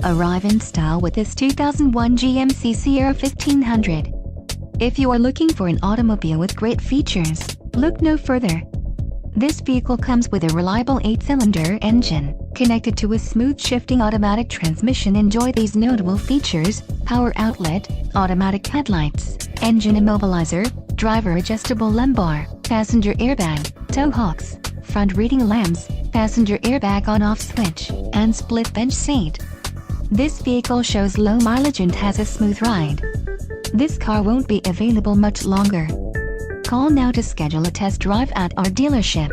Arrive in style with this 2001 GMC Sierra 1500. If you are looking for an automobile with great features, look no further. This vehicle comes with a reliable 8-cylinder engine, connected to a smooth shifting automatic transmission. Enjoy these notable features: power outlet, automatic headlights, engine immobilizer, driver adjustable lumbar, passenger airbag, tow hooks, front reading lamps, passenger airbag on-off switch, and split bench seat. This vehicle shows low mileage and has a smooth ride. This car won't be available much longer. Call now to schedule a test drive at our dealership.